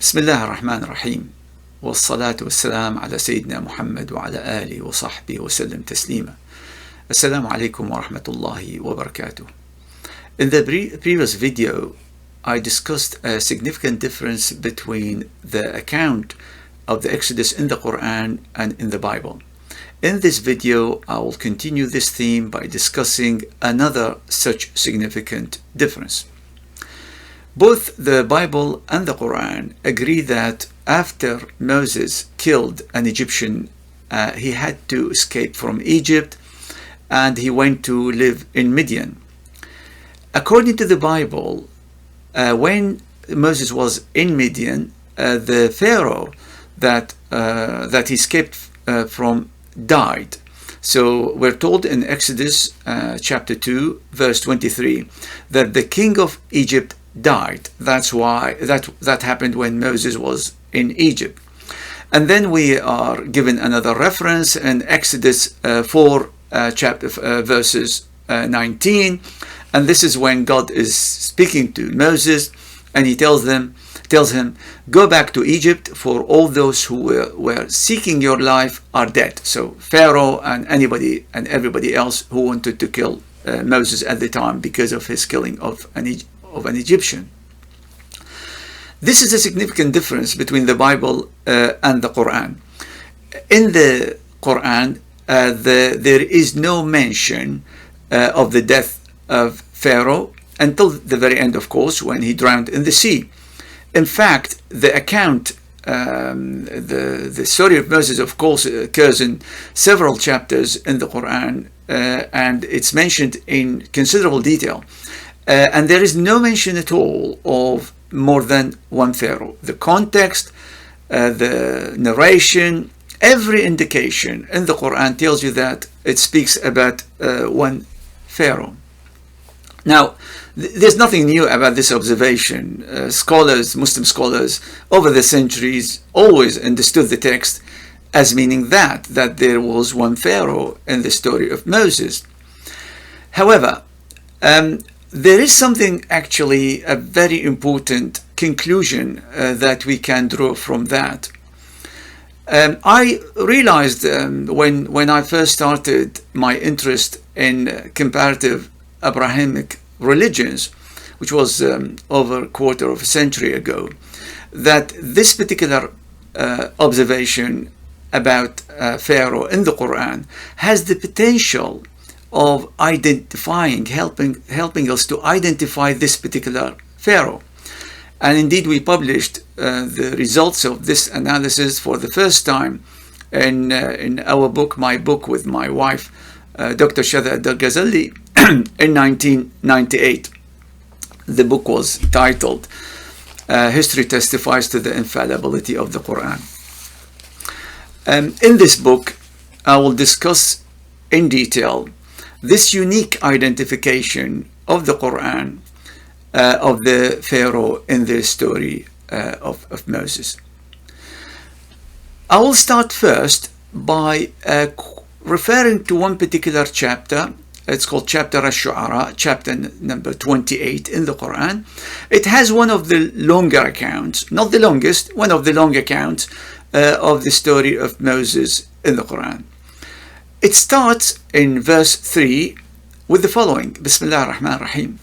بسم الله الرحمن الرحيم والصلاة والسلام على سيدنا محمد وعلى آله وصحبه وسلم تسليما. Assalamu alaikum wa rahmatullahi wa barakatuh. In the previous video, I discussed a significant difference between the account of the Exodus in the Quran and in the Bible. In this video, I will continue this theme by discussing another such significant difference. Both the Bible and the Quran agree that after Moses killed an Egyptian, he had to escape from Egypt and he went to live in Midian. According to the Bible, when Moses was in Midian, the Pharaoh that he escaped from died. So we're told in Exodus chapter 2 verse 23 that the king of Egypt died. That's why that happened when Moses was in Egypt. And then we are given another reference in Exodus 4 verses 19, and this is when God is speaking to Moses, and he tells him, go back to Egypt, for all those who were seeking your life are dead. So Pharaoh and anybody and everybody else who wanted to kill Moses at the time because of his killing of an Egyptian. This is a significant difference between the Bible and the Quran. In the Quran, there is no mention of the death of Pharaoh until the very end, of course, when he drowned in the sea. In fact, the account, the story of Moses, of course, occurs in several chapters in the Quran, and it's mentioned in considerable detail. And there is no mention at all of more than one Pharaoh. The context, the narration, every indication in the Quran tells you that it speaks about one Pharaoh. Now, there's nothing new about this observation. Muslim scholars, over the centuries, always understood the text as meaning that there was one Pharaoh in the story of Moses. However, there is something, actually, a very important conclusion that we can draw from that. I realized when I first started my interest in comparative Abrahamic religions, which was over a quarter of a century ago, that this particular observation about Pharaoh in the Quran has the potential of identifying, helping us to identify this particular Pharaoh. And indeed, we published the results of this analysis for the first time in our book, my book with my wife, Dr. Shada Al-Ghazali, in 1998. The book was titled History Testifies to the Infallibility of the Quran. In this book, I will discuss in detail this unique identification of the Quran of the Pharaoh in the story of Moses. I will start first by referring to one particular chapter. It's called chapter Ash-Shu'ara, chapter number 28 in the Quran. It has one of the longer accounts, not the longest, one of the long accounts of the story of Moses in the Quran. It starts in verse 3 with the following: Bismillah ar-Rahman ar-Rahim.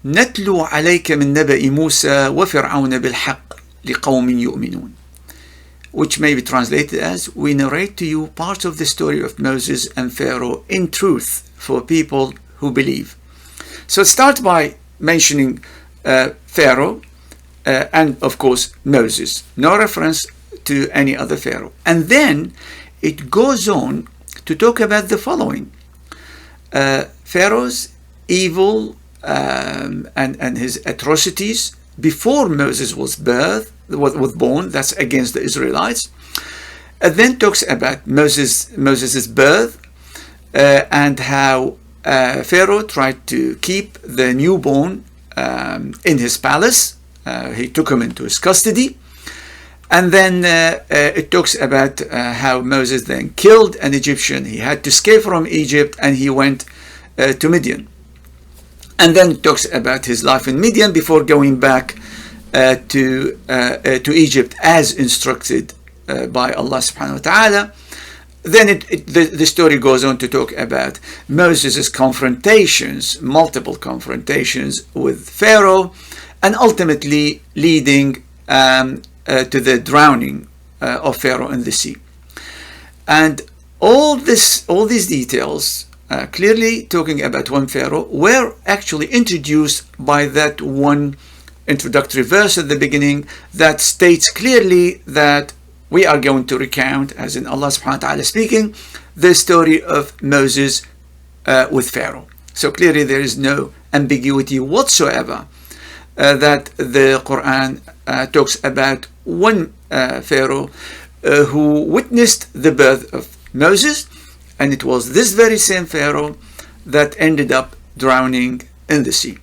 نتلو عليك من نبأ موسى وفرعون بالحق لقوم يؤمنون, which may be translated as, we narrate to you part of the story of Moses and Pharaoh in truth for people who believe. So it starts by mentioning Pharaoh and, of course, Moses. No reference to any other Pharaoh. And then it goes on to talk about the following: Pharaoh's evil and his atrocities before Moses was born. That's against the Israelites. And then talks about Moses's birth and how Pharaoh tried to keep the newborn in his palace. He took him into his custody. And then it talks about how Moses then killed an Egyptian. He had to escape from Egypt and he went to Midian. And then it talks about his life in Midian before going back to Egypt as instructed by Allah subhanahu wa ta'ala. Then the story goes on to talk about Moses' confrontations, multiple confrontations with Pharaoh, and ultimately leading to the drowning of Pharaoh in the sea. And all these details, clearly talking about one Pharaoh, were actually introduced by that one introductory verse at the beginning that states clearly that we are going to recount, as in Allah subhanahu wa ta'ala speaking, the story of Moses with Pharaoh. So clearly there is no ambiguity whatsoever that the Quran talks about one Pharaoh who witnessed the birth of Moses, and it was this very same Pharaoh that ended up drowning in the sea.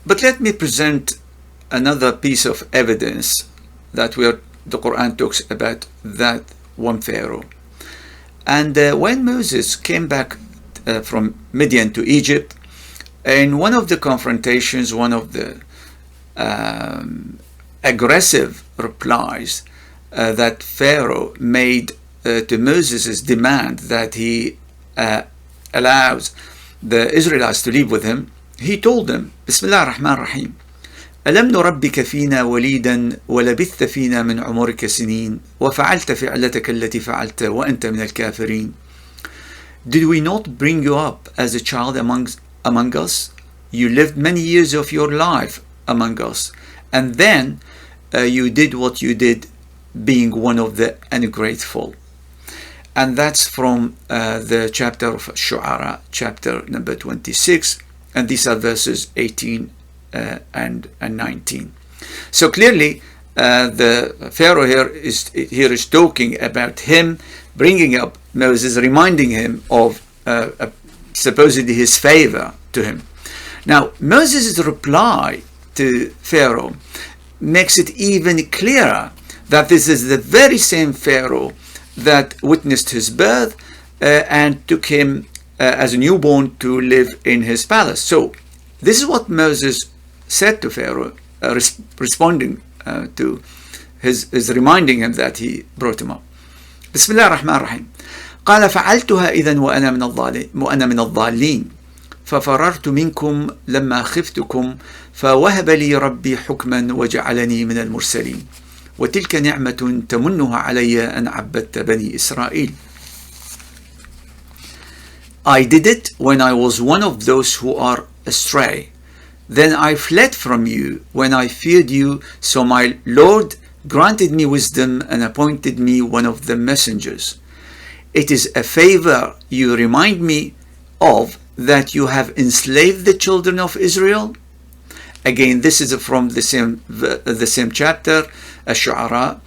But let me present another piece of evidence that the Quran talks about that one Pharaoh. And when Moses came back from Midian to Egypt, in one of the confrontations, one of the aggressive replies that Pharaoh made to Moses' demand that he allows the Israelites to live with him, he told them, Bismillah ar-Rahman ar-Rahim, ألم نربك فينا وليدا ولبثت فينا من عمرك سنين وفعلت فعلتك التي فعلت وأنت من الكافرين. Did we not bring you up as a child among us? You lived many years of your life among us, and then you did what you did, being one of the ungrateful. And that's from the chapter of Shu'ara, chapter number 26, and these are verses 18 and 19. So clearly the Pharaoh here is talking about him bringing up Moses, reminding him of supposedly his favor to him. Now Moses' reply to Pharaoh makes it even clearer that this is the very same Pharaoh that witnessed his birth and took him as a newborn to live in his palace. So this is what Moses said to Pharaoh, responding to his reminding him that he brought him up. Bismillah ar-Rahman ar-Rahim. قال فعلتها إذن وأنا من الضالين ففررت منكم لما خفتكم فوهب لي ربي حكما وجعلني من المرسلين وتلك نعمة تمنها علي أن عبدت بني إسرائيل. I did it when I was one of those who are astray. Then I fled from you when I feared you, so my Lord granted me wisdom and appointed me one of the messengers. It is a favor you remind me of that you have enslaved the children of Israel. Again, this is from the same chapter, Ash-Shu'ara,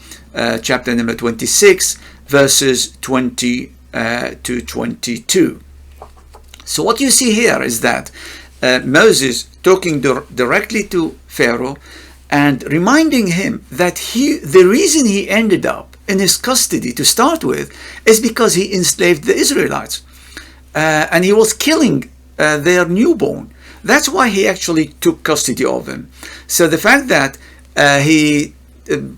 chapter number 26, verses 20 to 22. So what you see here is that Moses talking directly to Pharaoh and reminding him that the reason he ended up in his custody to start with is because he enslaved the Israelites and he was killing their newborn. That's why he actually took custody of him. So the fact that he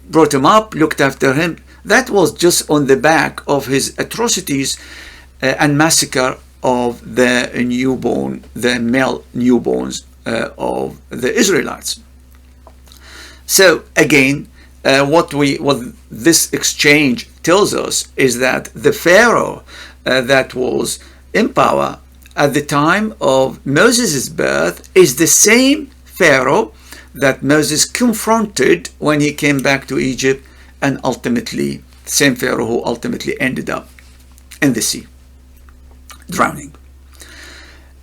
brought him up, looked after him, that was just on the back of his atrocities and massacre of the male newborns of the Israelites. So again, what this exchange tells us is that the Pharaoh that was in power at the time of Moses' birth is the same Pharaoh that Moses confronted when he came back to Egypt, and ultimately the same Pharaoh who ultimately ended up in the sea, drowning.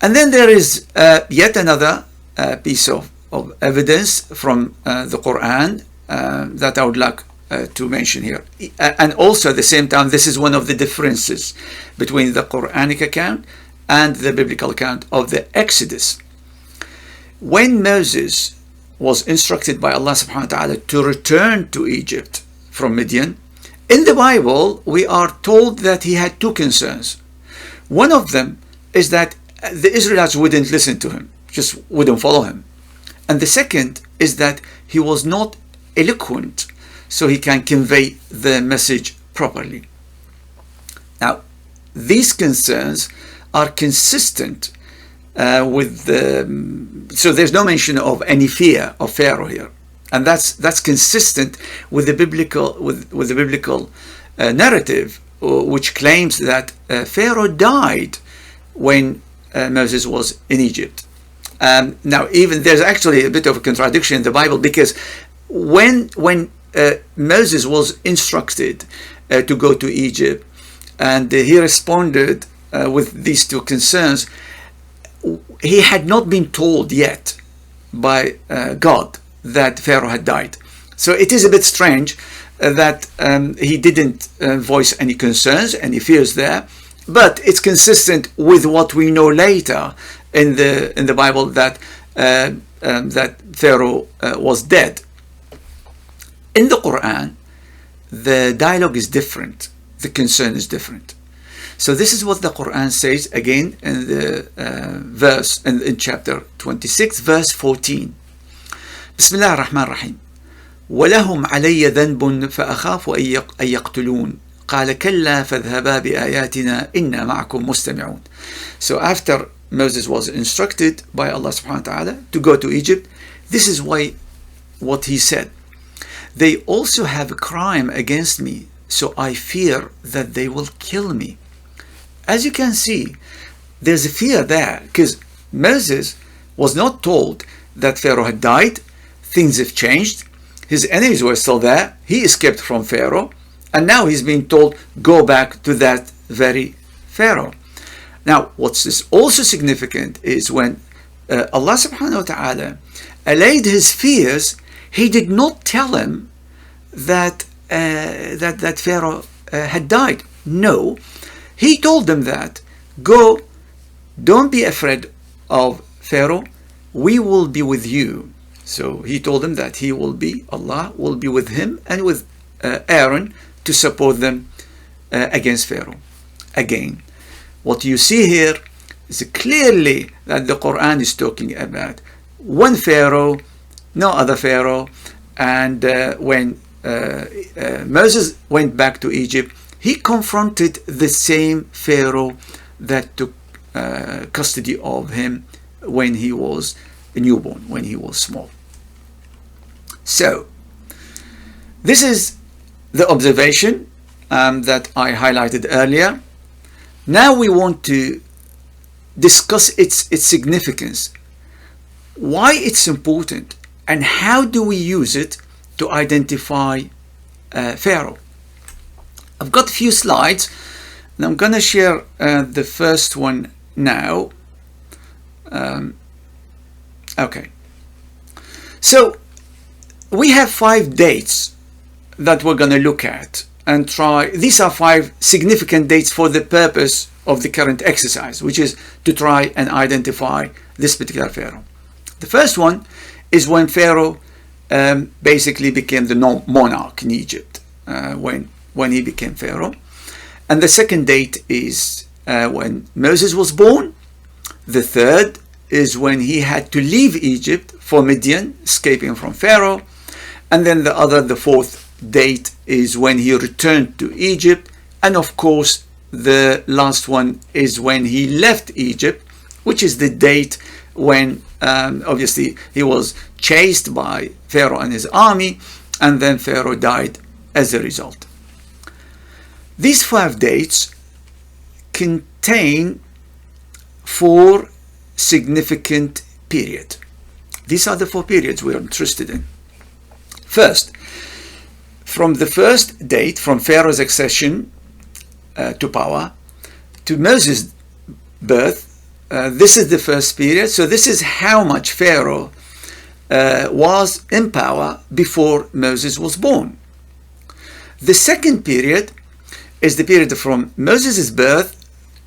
And then there is yet another piece of evidence from the Quran that I would like to mention here. And also at the same time, this is one of the differences between the Qur'anic account and the biblical account of the Exodus. When Moses was instructed by Allah subhanahu wa ta'ala to return to Egypt from Midian, in the Bible we are told that he had two concerns. One of them is that the Israelites wouldn't listen to him, just wouldn't follow him. And the second is that he was not eloquent, so he can convey the message properly. Now, these concerns are consistent with the, so there's no mention of any fear of Pharaoh here, and that's consistent with the biblical narrative, which claims that Pharaoh died when Moses was in Egypt. Now, even there's actually a bit of a contradiction in the Bible, because when Moses was instructed to go to Egypt, and he responded with these two concerns, he had not been told yet by God that Pharaoh had died. So it is a bit strange that he didn't voice any concerns, any fears there, but it's consistent with what we know later in the Bible, that that Pharaoh was dead. In the Qur'an, the dialogue is different, the concern is different. So this is what the Qur'an says again in the verse in chapter 26, verse 14. بسم الله الرحمن الرحيم. ولهم علي ذنب فأخاف أن يقتلون قال كلا فاذهبا بآياتنا إنا معكم مستمعون. So after Moses was instructed by Allah subhanahu wa ta'ala to go to Egypt, this is what he said. They also have a crime against me, so I fear that they will kill me. As you can see, there's a fear there, because Moses was not told that Pharaoh had died. Things have changed. His enemies were still there. He escaped from Pharaoh, and now he's being told, go back to that very Pharaoh. Now, what's also significant is when Allah subhanahu wa ta'ala allayed his fears, he did not tell him that that Pharaoh had died. No, he told them that, go, don't be afraid of Pharaoh, we will be with you. So he told them that Allah will be with him and with Aaron to support them against Pharaoh. Again, what you see here is clearly that the Quran is talking about one Pharaoh, no other Pharaoh. And when Moses went back to Egypt, he confronted the same Pharaoh that took custody of him when he was a newborn, when he was small. So this is the observation that I highlighted earlier. Now we want to discuss its significance, why it's important, and how do we use it to identify Pharaoh. I've got a few slides, and I'm going to share the first one now. Okay. So we have 5 dates that we're going to look at and try. These are 5 significant dates for the purpose of the current exercise, which is to try and identify this particular Pharaoh. The first one is when Pharaoh basically became the monarch in Egypt, when he became Pharaoh. And the second date is when Moses was born. The third is when he had to leave Egypt for Midian, escaping from Pharaoh. And then the fourth date is when he returned to Egypt. And of course, the last one is when he left Egypt, which is the date when obviously he was chased by Pharaoh and his army, and then Pharaoh died as a result. These 5 dates contain 4 significant periods. These are the 4 periods we are interested in. First, from the first date, from Pharaoh's accession to power to Moses' birth, this is the first period. So this is how much Pharaoh was in power before Moses was born. The second period is the period from Moses' birth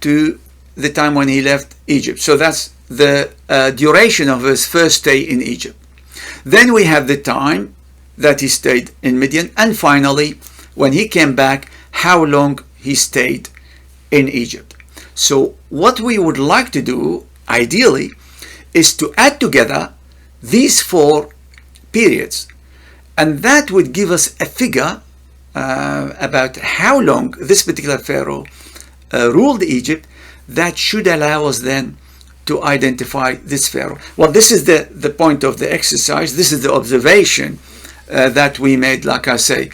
to the time when he left Egypt. So that's the duration of his first stay in Egypt. Then we have the time that he stayed in Midian, and finally, when he came back, how long he stayed in Egypt. So what we would like to do, ideally, is to add together these 4 periods. And that would give us a figure about how long this particular Pharaoh ruled Egypt that should allow us then to identify this Pharaoh. Well, this is the point of the exercise. This is the observation that we made, like I say,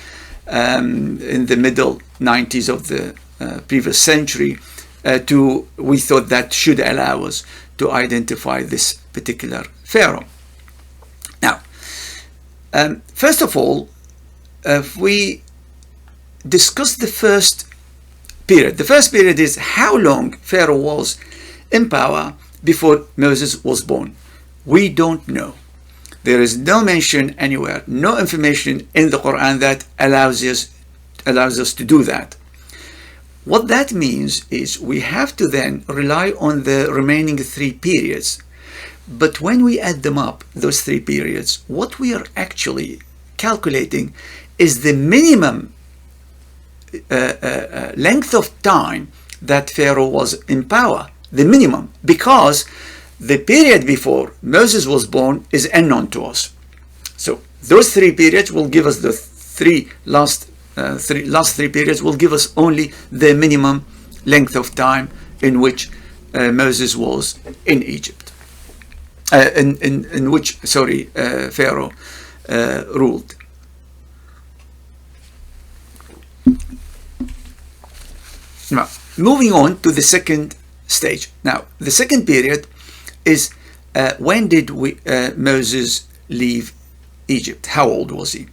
in the middle 90s of the previous century. We thought that should allow us to identify this particular Pharaoh. Now, first of all, if we discuss the first period. The first period is how long Pharaoh was in power before Moses was born. We don't know. There is no mention anywhere, no information in the Quran that allows us to do that. What that means is we have to then rely on the remaining 3 periods. But when we add them up, those 3 periods, what we are actually calculating is the minimum length of time that Pharaoh was in power, the minimum, because the period before Moses was born is unknown to us. So those 3 periods will give us the last 3 periods will give us only the minimum length of time in which Moses was in Egypt, in which Pharaoh ruled. Now, moving on to the second stage. Now, the second period is when did Moses leave Egypt? How old was he?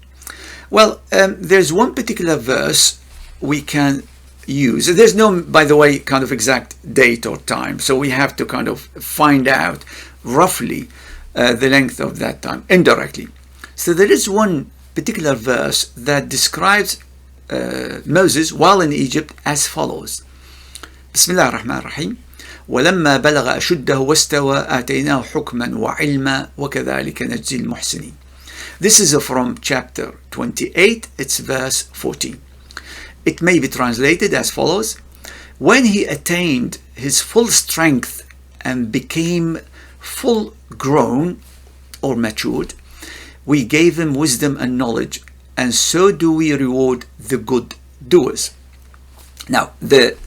Well, there's one particular verse we can use. There's no, by the way, kind of exact date or time, so we have to kind of find out roughly the length of that time indirectly. So there is one particular verse that describes Moses while in Egypt as follows. Bismillah ar-Rahman ar-Rahim. ولما بلغ أشده واستوى آتيناه حكما وعلما وكذلك نجزي المحسنين. This is from chapter 28, it's verse 14. It may be translated as follows. When he attained his full strength and became full grown or matured, we gave him wisdom and knowledge, and so do we reward the good doers. Now, the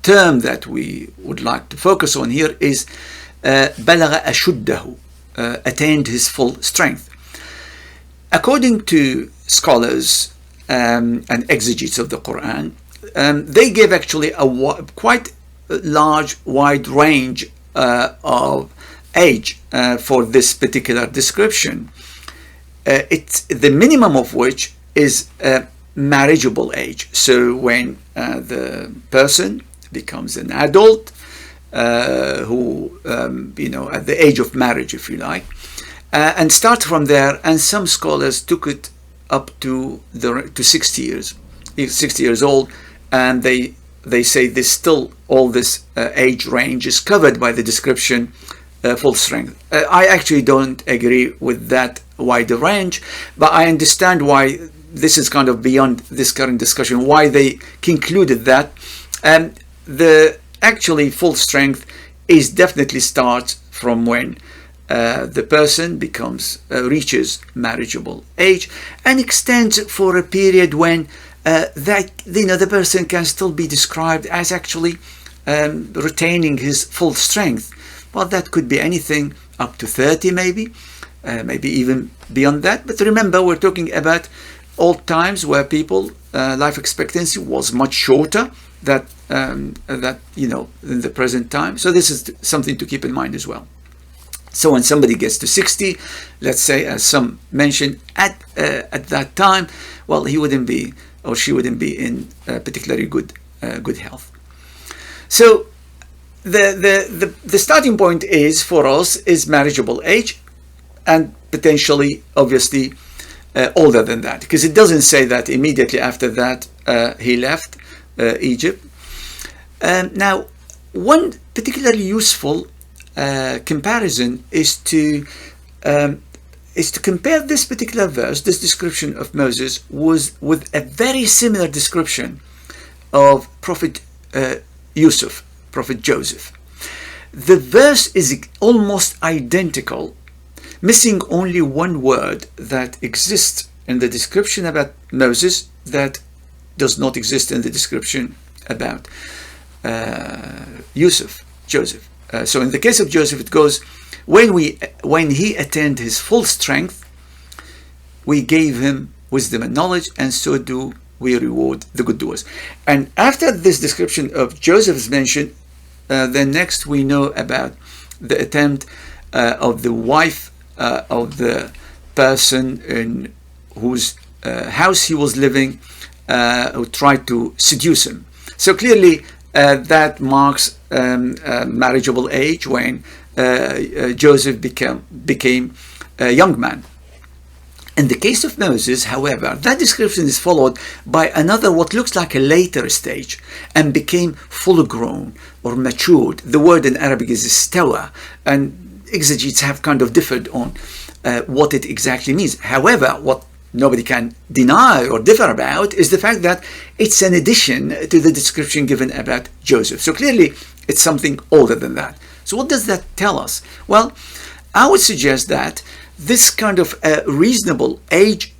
term that we would like to focus on here is بلغ أشده, attained his full strength. According to scholars and exegetes of the Quran, they give actually a quite large, wide range of age for this particular description. It's the minimum of which is marriageable age. So when the person becomes an adult, who at the age of marriage, if you like, and start from there. And some scholars took it up to 60 years, 60 years old, and they say this still all this age range is covered by the description full strength. I actually don't agree with that wider range, but I understand why this is kind of beyond this current discussion, why they concluded that. The actually full strength is definitely starts from when the person reaches marriageable age, and extends for a period when the person can still be described as actually retaining his full strength. Well, that could be anything up to 30 maybe even beyond that. But remember, we're talking about old times where people life expectancy was much shorter than in the present time. So this is something to keep in mind as well. So when somebody gets to 60, let's say, as some mentioned, at that time, well, he wouldn't be or she wouldn't be in particularly good health. So the starting point is for us is marriageable age, and potentially, obviously, older than that, because it doesn't say that immediately after that he left Egypt. Now, one particularly useful comparison is to compare this particular verse, this description of Moses, with a very similar description of Prophet Yusuf, Prophet Joseph. The verse is almost identical, missing only one word that exists in the description about Moses that does not exist in the description about Joseph. So in the case of Joseph, it goes, when he attained his full strength, we gave him wisdom and knowledge, and so do we reward the good doers. And after this description of Joseph is mentioned, then next we know about the attempt of the wife of the person in whose house he was living, who tried to seduce him. So clearly that marks marriageable age when Joseph became a young man. In the case of Moses, however, that description is followed by another what looks like a later stage and became full grown or matured. The word in Arabic is istawa, and exegetes have kind of differed on what it exactly means. However, what nobody can deny or differ about is the fact that it's an addition to the description given about Joseph. So clearly it's something older than that. So what does that tell us? Well, I would suggest that this kind of reasonable age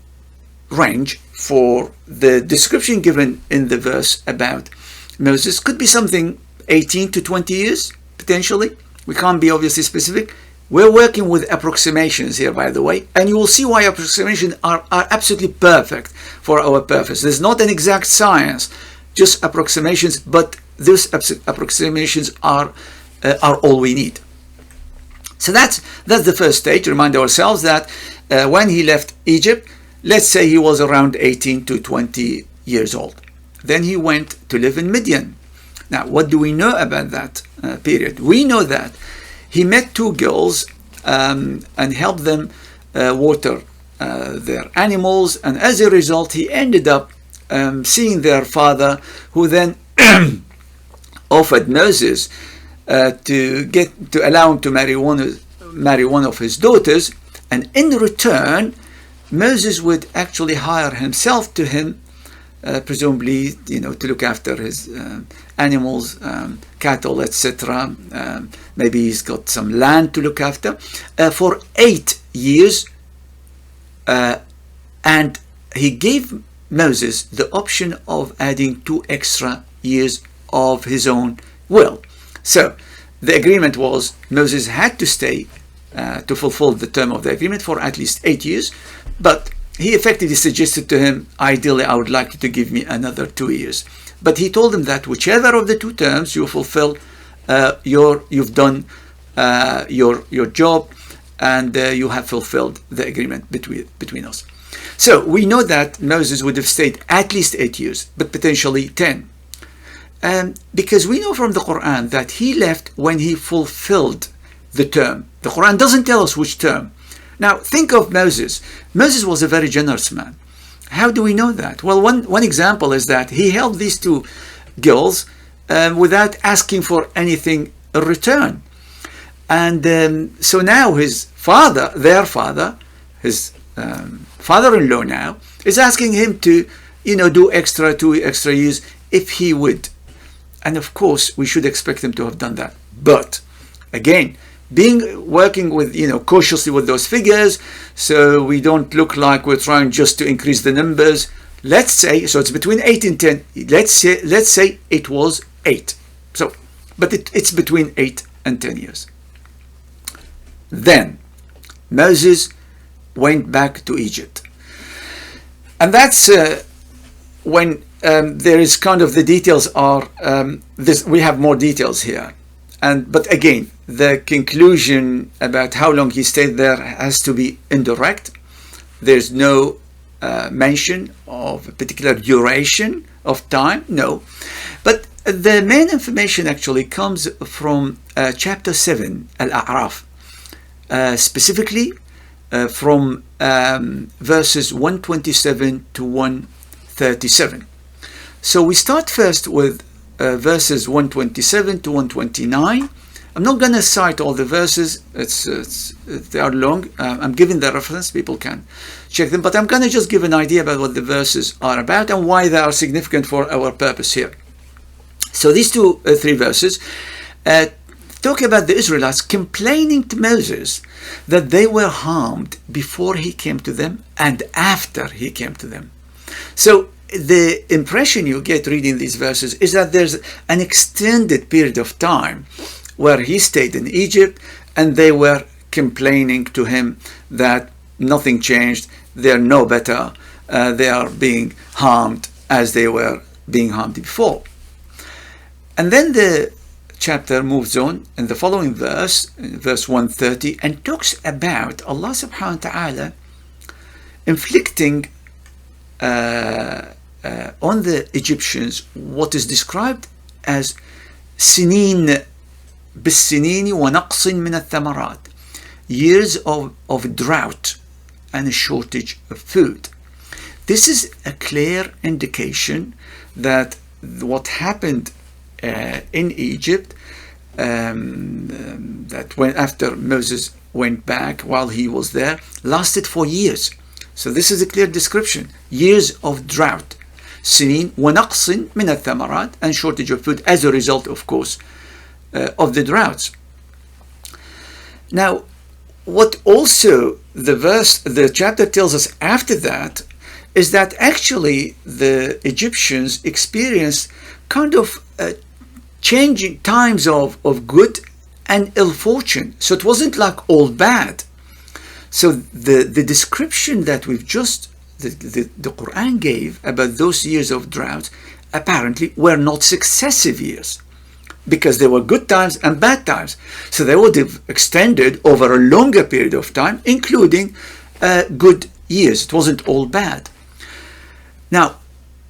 range for the description given in the verse about Moses could be something 18 to 20 years, potentially. We can't be obviously specific. We're working with approximations here, by the way, and you will see why approximations are absolutely perfect for our purpose. There's not an exact science, just approximations, but those approximations are all we need. So that's the first stage. Remind ourselves that when he left Egypt, let's say he was around 18 to 20 years old. Then he went to live in Midian. Now, what do we know about that period? We know that he met two girls and helped them water their animals, and as a result, he ended up seeing their father, who then offered Moses to allow him to marry one of his daughters, and in return Moses would actually hire himself to him, presumably to look after his animals, cattle, etc. Maybe he's got some land to look after for 8 years, and he gave Moses the option of adding 2 extra years of his own will. So the agreement was Moses had to stay to fulfill the term of the agreement for at least 8 years, but he effectively suggested to him, ideally I would like you to give me another 2 years. But he told him that whichever of the 2 terms you fulfill, you've done your job, and you have fulfilled the agreement between us. So we know that Moses would have stayed at least 8 years, but potentially 10. Because we know from the Qur'an that he left when he fulfilled the term. The Qur'an doesn't tell us which term. Now think of Moses. Moses was a very generous man. How do we know that? Well, one example is that he helped these 2 girls without asking for anything in return. And so now his father, his father-in-law now, is asking him to do 2 extra years if he would. And of course, we should expect him to have done that. But again, working with cautiously with those figures, so we don't look like we're trying just to increase the numbers. Let's say it's between 8 and 10. Let's say it was 8. So, but it's between 8 and 10 years. Then Moses went back to Egypt, and that's when there is kind of the details are we have more details here, but again the conclusion about how long he stayed there has to be indirect. There's no mention of a particular duration of time, no, but the main information actually comes from chapter 7 Al-A'raf, specifically from verses 127 to 137. So we start first with verses 127 to 129. I'm not going to cite all the verses, they are long. I'm giving the reference, people can check them, but I'm going to just give an idea about what the verses are about and why they are significant for our purpose here. So these 3 verses talk about the Israelites complaining to Moses that they were harmed before he came to them and after he came to them. So the impression you get reading these verses is that there's an extended period of time where he stayed in Egypt and they were complaining to him that nothing changed, they're no better, they are being harmed as they were being harmed before. And then the chapter moves on in the following verse, verse 130, and talks about Allah subhanahu wa ta'ala inflicting on the Egyptians what is described as سنين بالسنين ونقص من الثمرات, years of drought and a shortage of food. This is a clear indication that what happened in Egypt, that when after Moses went back while he was there, lasted for years. So this is a clear description. Years of drought, سنين ونقص من الثمرات, and shortage of food as a result, of course, of the droughts. Now, what also the chapter tells us after that is that actually the Egyptians experienced kind of changing times of good and ill fortune. So it wasn't like all bad. So the description that we've just, the Qur'an gave about those years of drought apparently were not successive years, because there were good times and bad times. So they would have extended over a longer period of time, including good years. It wasn't all bad. Now,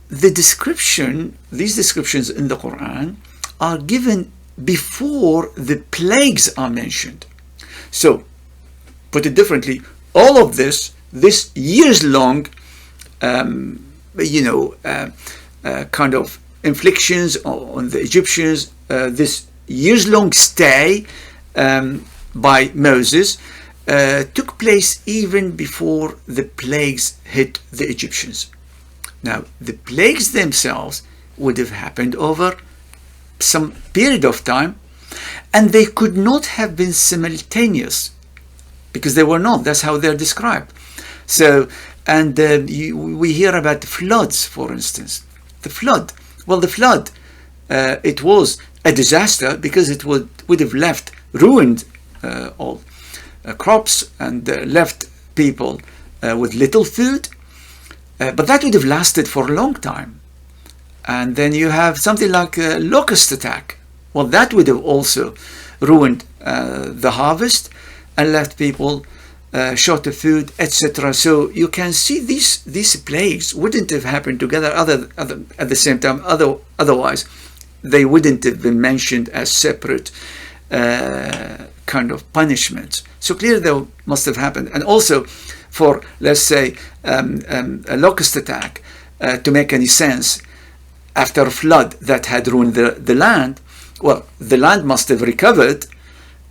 these descriptions in the Qur'an are given before the plagues are mentioned. So, put it differently, all of this years-long, kind of inflictions on the Egyptians, this years-long stay by Moses took place even before the plagues hit the Egyptians. Now, the plagues themselves would have happened over some period of time, and they could not have been simultaneous, because they were not. That's how they're described. So, and we hear about floods, for instance. The flood. Well, the flood, it was a disaster because it would have ruined all crops and left people with little food. But that would have lasted for a long time. And then you have something like a locust attack. Well, that would have also ruined the harvest and left people short of food, etc. So you can see these plagues wouldn't have happened together at the same time. Otherwise, they wouldn't have been mentioned as separate kind of punishments. So clearly they must have happened. And also, for, let's say, a locust attack to make any sense after a flood that had ruined the land, well, the land must have recovered,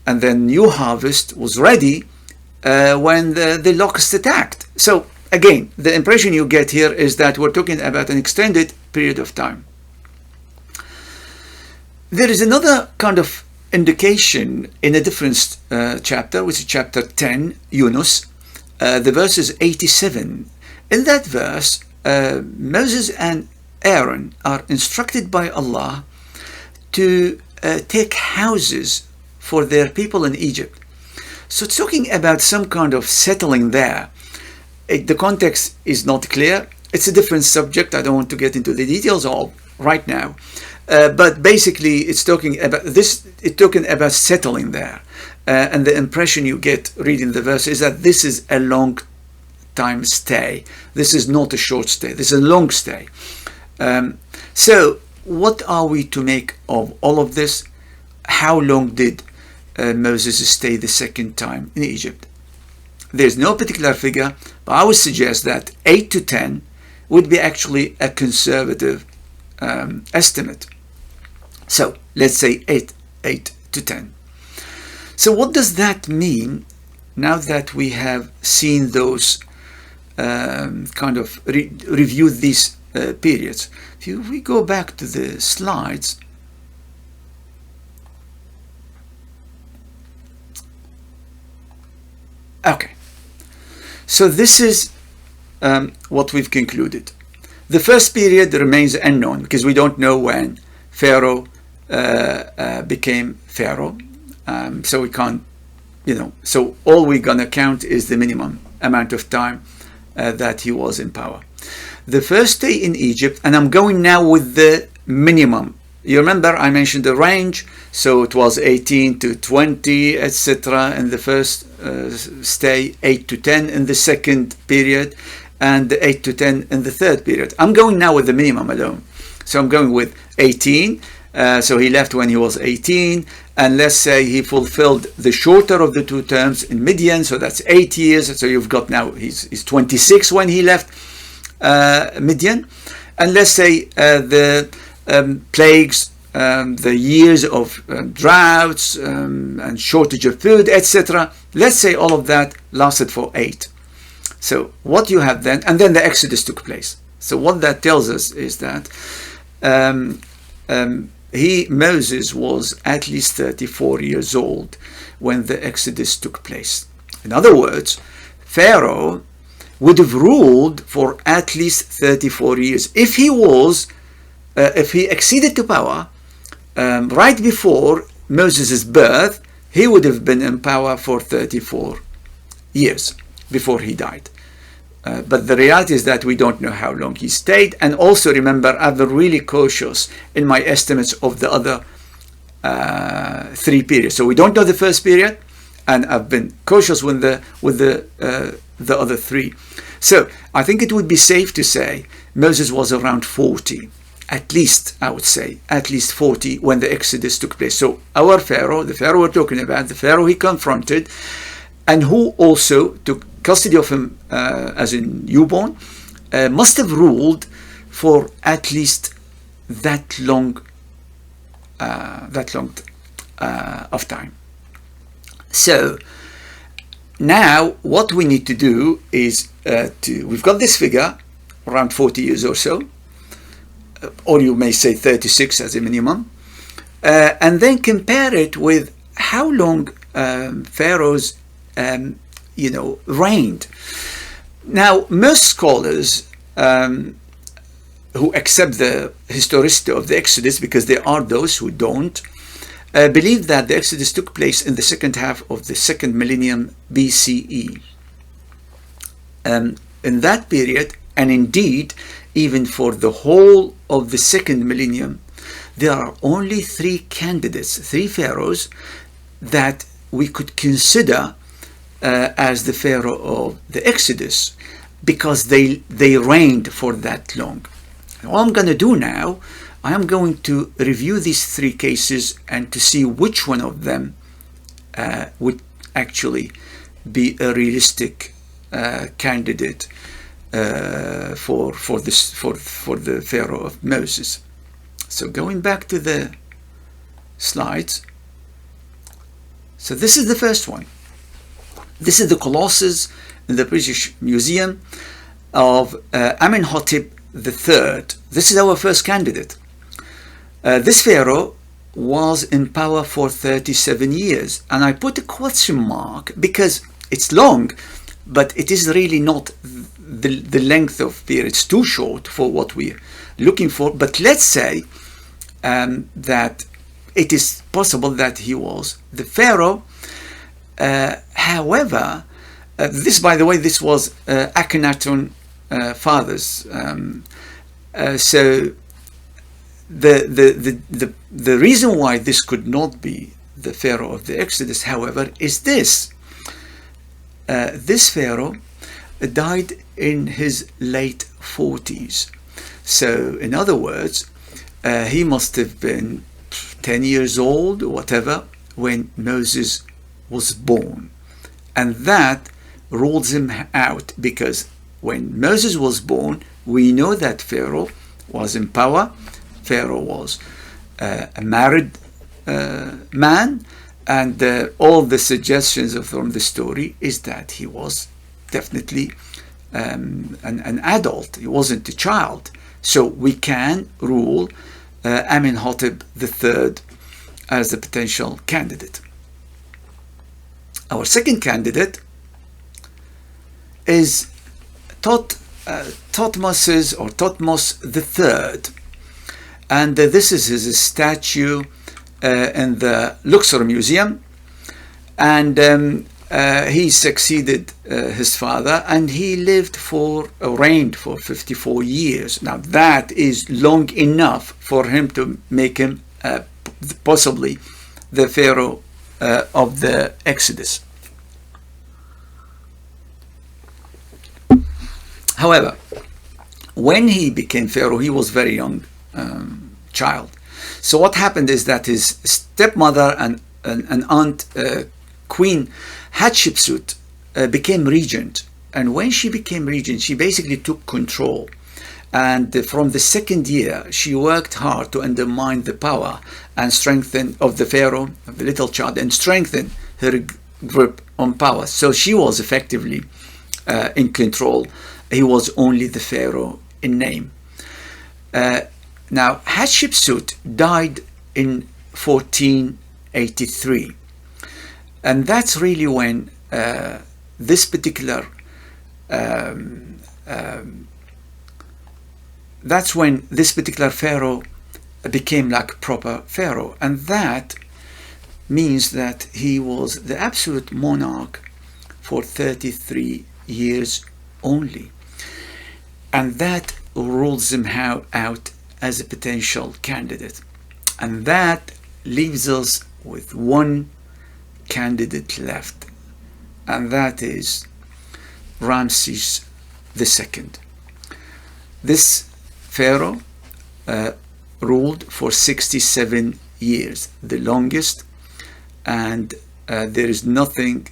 and then new harvest was ready when the locust attacked. So again, the impression you get here is that we're talking about an extended period of time. There is another kind of indication in a different chapter, which is chapter 10, Yunus. The verse is 87. In that verse, Moses and Aaron are instructed by Allah to take houses for their people in Egypt. So it's talking about some kind of settling there. The context is not clear. It's a different subject. I don't want to get into the details of right now. But basically, it's talking about this. It's talking about settling there, and the impression you get reading the verse is that this is a long time stay. This is not a short stay. This is a long stay. So, what are we to make of all of this? How long did Moses stay the second time in Egypt? There's no particular figure, but I would suggest that 8 to 10 would be actually a conservative estimate. So let's say 8 to 10. So what does that mean now that we have seen those kind of reviewed these periods? If we go back to the slides, Okay, so this is what we've concluded. The first period remains unknown because we don't know when Pharaoh became Pharaoh. So we can't, so all we're going to count is the minimum amount of time that he was in power. The first stay in Egypt, and I'm going now with the minimum. You remember I mentioned the range, so it was 18 to 20, etc. in the first stay, 8 to 10 in the second period, and 8 to 10 in the third period. I'm going now with the minimum alone. So I'm going with 18. So he left when he was 18, and let's say he fulfilled the shorter of the two terms in Midian, so that's 8 years. So you've got now, he's 26 when he left Midian. And let's say the plagues, the years of droughts and shortage of food, etc. Let's say all of that lasted for 8. So what you have then, and then the Exodus took place. So what that tells us is that Moses was at least 34 years old when the Exodus took place. In other words, Pharaoh would have ruled for at least 34 years. If he acceded to power right before Moses' birth, he would have been in power for 34 years before he died. But the reality is that we don't know how long he stayed. And also remember, I've been really cautious in my estimates of the other 3 periods. So we don't know the first period, and I've been cautious with the other 3. So I think it would be safe to say Moses was around 40, at least, I would say, at least 40 when the Exodus took place. So our Pharaoh, the Pharaoh we're talking about, the Pharaoh he confronted, and who also took custody of him as a newborn, must have ruled for at least that long of time. So now what we need to do is we've got this figure around 40 years or so, or you may say 36 as a minimum, and then compare it with how long Pharaoh's reigned. Now, most scholars who accept the historicity of the Exodus, because there are those who don't, believe that the Exodus took place in the second half of the second millennium BCE. In that period, and indeed, even for the whole of the second millennium, there are only 3 candidates, 3 pharaohs that we could consider as the Pharaoh of the Exodus, because they reigned for that long. And what I'm going to do now, I am going to review these 3 cases and to see which one of them would actually be a realistic candidate for the Pharaoh of Moses. So going back to the slides. So this is the first one. This is the Colossus in the British Museum of Amenhotep III. This is our first candidate. This pharaoh was in power for 37 years. And I put a question mark because it's long, but it is really not the length of period. It's too short for what we're looking for. But let's say that it is possible that he was the pharaoh. However, this, by the way, this was Akhenaten father's. So the reason why this could not be the Pharaoh of the Exodus, however, is this. This Pharaoh died in his late 40s. So, in other words, he must have been 10 years old or whatever when Moses was born. And that rules him out, because when Moses was born, we know that Pharaoh was in power. Pharaoh was a married man, and all the suggestions from the story is that he was definitely an adult. He wasn't a child. So we can rule Amenhotep III as the potential candidate. Our second candidate is Tuthmosis or Tuthmos III, and this is his statue in the Luxor Museum, and he succeeded his father, and he reigned for 54 years. Now that is long enough for him to make him possibly the Pharaoh of the Exodus. However, when he became Pharaoh, he was very young child. So what happened is that his stepmother and aunt, Queen Hatshepsut, became regent. And when she became regent, she basically took control. And from the second year, she worked hard to undermine the power and strengthen of the Pharaoh, of the little child, and strengthen her grip on power. So she was effectively in control. He was only the Pharaoh in name. Now, Hatshepsut died in 1483. And that's really when this particular Pharaoh became like proper Pharaoh. And that means that he was the absolute monarch for 33 years only. And that rules him out as a potential candidate. And that leaves us with one candidate left, and that is Ramesses II. This Pharaoh ruled for 67 years, the longest, and there is nothing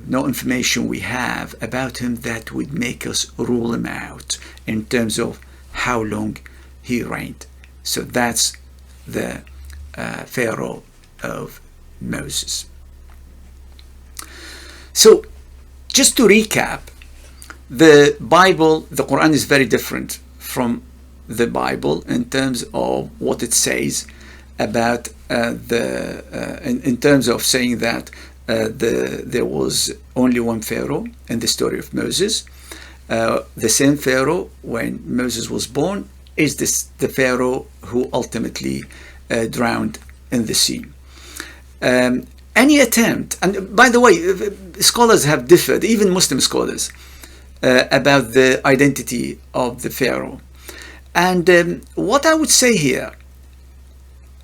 no information we have about him that would make us rule him out in terms of how long he reigned. So that's the Pharaoh of Moses. So just to recap, the Bible, the Quran, is very different from the Bible in terms of what it says about in terms of saying that there was only one Pharaoh in the story of Moses. The same Pharaoh, when Moses was born, is the Pharaoh who ultimately drowned in the sea. Any attempt, and by the way, scholars have differed, even Muslim scholars, about the identity of the Pharaoh. And what I would say here,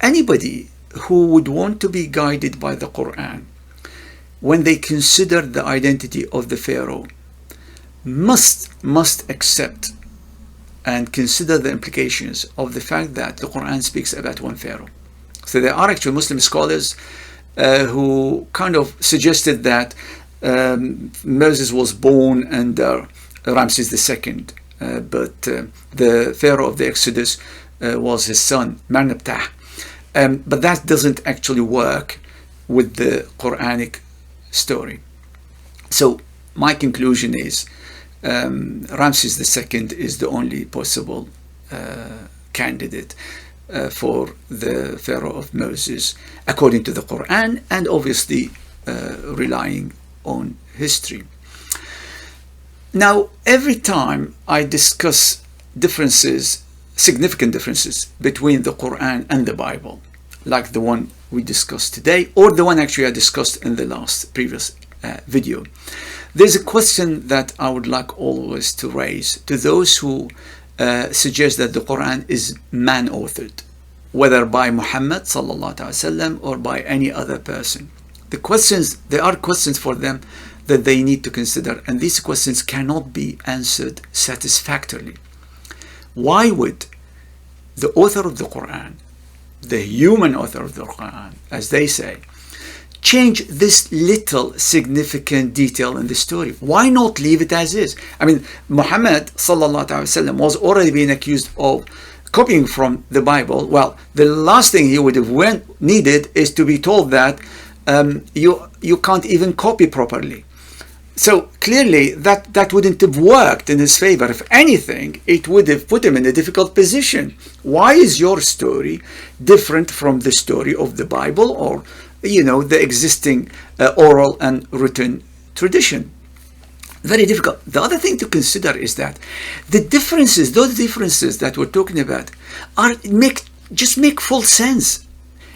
anybody who would want to be guided by the Quran, when they consider the identity of the Pharaoh, must accept and consider the implications of the fact that the Quran speaks about one Pharaoh. So there are actually Muslim scholars who kind of suggested that Moses was born under Ramesses II, but the Pharaoh of the Exodus was his son, Amenhotep. But that doesn't actually work with the Qur'anic story. So my conclusion is Ramesses II is the only possible candidate for the Pharaoh of Moses, according to the Quran, and obviously relying on history. Now, every time I discuss significant differences between the Quran and the Bible, like the one we discussed today, or the one actually I discussed in the previous video, there's a question that I would like always to raise to those who suggest that the Quran is man-authored, whether by Muhammad sallallahu alaihi wasallam or by any other person. There are questions for them that they need to consider, and these questions cannot be answered satisfactorily. Why would the author of the Quran, the human author of the Quran, as they say, change this little significant detail in the story? Why not leave it as is? I mean, Muhammad sallallahu alaihi wasallam was already being accused of copying from the Bible. Well, the last thing he would have needed is to be told that you can't even copy properly. So clearly that wouldn't have worked in his favor. If anything, it would have put him in a difficult position. Why is your story different from the story of the Bible, or the existing oral and written tradition. Very difficult. The other thing to consider is that the differences, those differences that we're talking about, just make full sense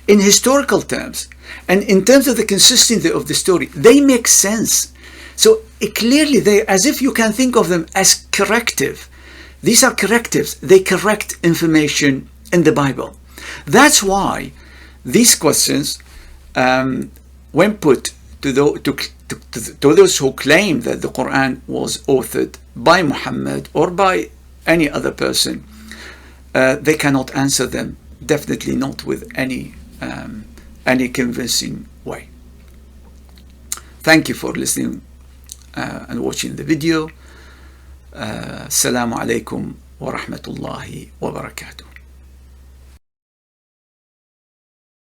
in historical terms, and in terms of the consistency of the story, they make sense. So clearly, as if you can think of them as corrective. These are correctives. They correct information in the Bible. That's why these questions, when put to those who claim that the Quran was authored by Muhammad or by any other person, they cannot answer them. Definitely not with any convincing way. Thank you for listening and watching the video. Assalamu alaikum wa rahmatullahi wa barakatuh.